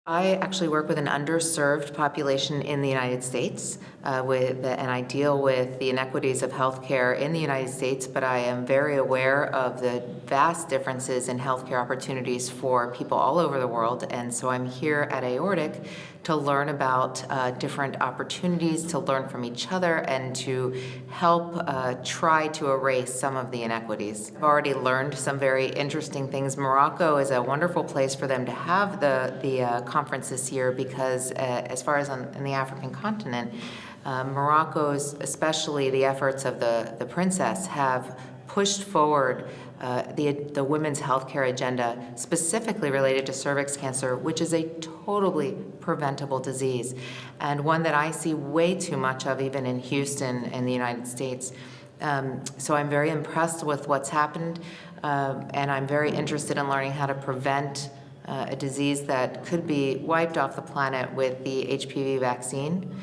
I actually work with an underserved population in the United States, and I deal with the inequities of healthcare in the United States, but I am very aware of the vast differences in healthcare opportunities for people all over the world. And so I'm here at AORTIC to learn about different opportunities, to learn from each other, and to help try to erase some of the inequities. I've already learned some very interesting things. Morocco is a wonderful place for them to have the conference this year because as far as in the African continent, Morocco's, especially the efforts of the princess, have pushed forward the women's healthcare agenda, specifically related to cervix cancer, which is a totally preventable disease, and one that I see way too much of even in Houston in the United States. So I'm very impressed with what's happened, and I'm very interested in learning how to prevent a disease that could be wiped off the planet with the HPV vaccine.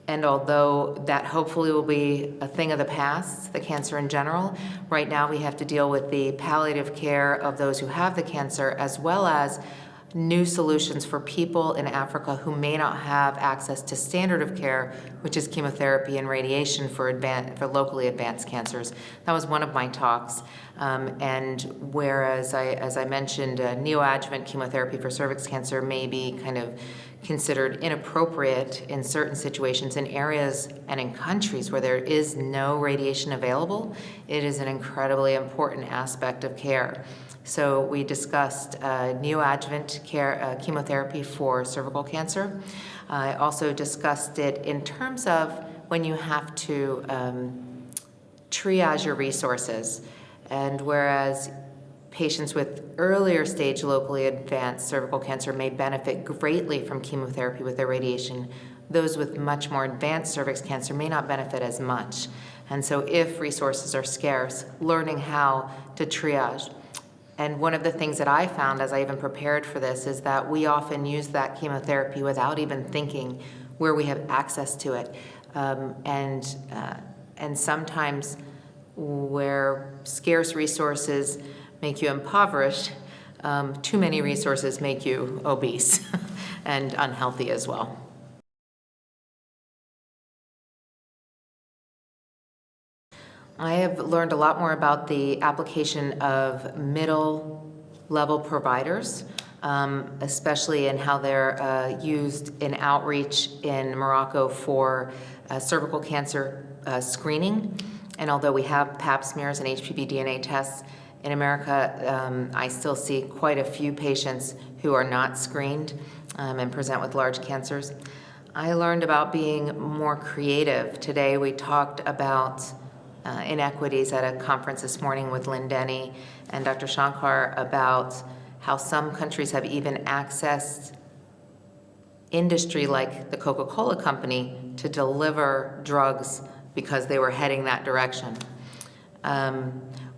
And although that hopefully will be a thing of the past, the cancer in general, right now we have to deal with the palliative care of those who have the cancer, as well as new solutions for people in Africa who may not have access to standard of care, which is chemotherapy and radiation for locally advanced cancers. That was one of my talks. And whereas, as I mentioned, neoadjuvant chemotherapy for cervix cancer may be kind of considered inappropriate in certain situations in areas and in countries where there is no radiation available, it is an incredibly important aspect of care. So we discussed neoadjuvant care, chemotherapy for cervical cancer. I also discussed it in terms of when you have to triage your resources. And whereas patients with earlier stage locally advanced cervical cancer may benefit greatly from chemotherapy with their radiation, those with much more advanced cervix cancer may not benefit as much. And so if resources are scarce, learning how to triage. And one of the things that I found as I even prepared for this is that we often use that chemotherapy without even thinking where we have access to it. And sometimes where scarce resources make you impoverished, too many resources make you obese and unhealthy as well. I have learned a lot more about the application of middle-level providers, especially in how they're used in outreach in Morocco for cervical cancer screening. And although we have pap smears and HPV DNA tests, in America, I still see quite a few patients who are not screened and present with large cancers. I learned about being more creative. Today we talked about inequities at a conference this morning with Lynn Denny and Dr. Shankar about how some countries have even accessed industry like the Coca-Cola company to deliver drugs because they were heading that direction.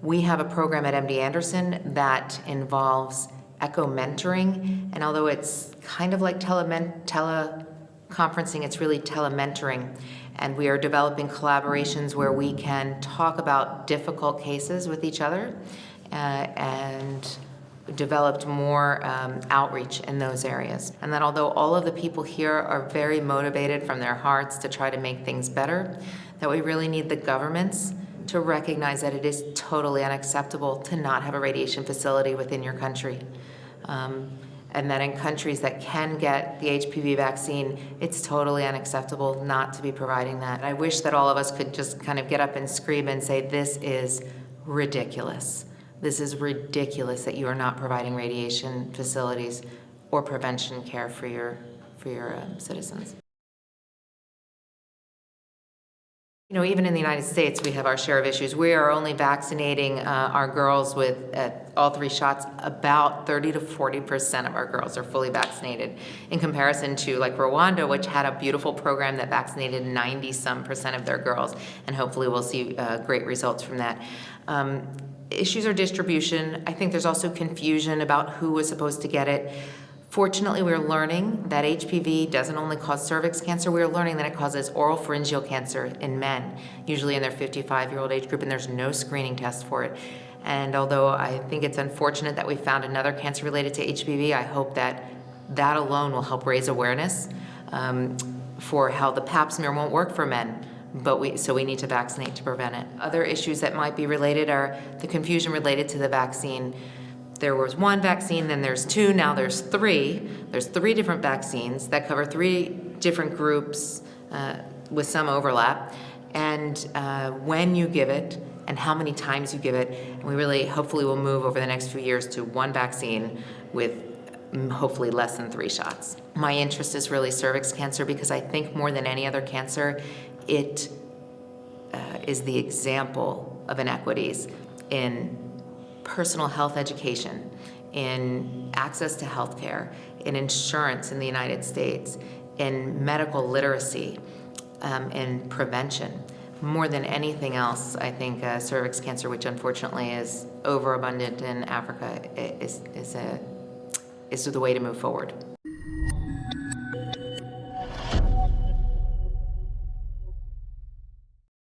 We have a program at MD Anderson that involves eco-mentoring, and although it's kind of like teleconferencing, it's really telementoring. And we are developing collaborations where we can talk about difficult cases with each other and developed more outreach in those areas. And that although all of the people here are very motivated from their hearts to try to make things better, that we really need the governments to recognize that it is totally unacceptable to not have a radiation facility within your country. And that in countries that can get the HPV vaccine, it's totally unacceptable not to be providing that. I wish that all of us could just kind of get up and scream and say, this is ridiculous. This is ridiculous that you are not providing radiation facilities or prevention care for your citizens. You know, even in the United States, we have our share of issues. We are only vaccinating our girls with all 3 shots. About 30 to 40% of our girls are fully vaccinated in comparison to like Rwanda, which had a beautiful program that vaccinated 90-some% of their girls, and hopefully we'll see great results from that. Issues are distribution. I think there's also confusion about who was supposed to get it. Fortunately, we're learning that HPV doesn't only cause cervix cancer, we're learning that it causes oropharyngeal cancer in men, usually in their 55-year-old age group, and there's no screening test for it. And although I think it's unfortunate that we found another cancer related to HPV, I hope that that alone will help raise awareness for how the pap smear won't work for men, so we need to vaccinate to prevent it. Other issues that might be related are the confusion related to the vaccine. There was one vaccine, then there's two, now there's three. There's 3 different vaccines that cover 3 different groups with some overlap. And when you give it and how many times you give it, and we really hopefully will move over the next few years to one vaccine with hopefully less than 3 shots. My interest is really cervix cancer because I think more than any other cancer, it is the example of inequities in personal health education, in access to health care, in insurance in the United States, in medical literacy, in prevention. More than anything else, I think cervix cancer, which unfortunately is overabundant in Africa, is the way to move forward.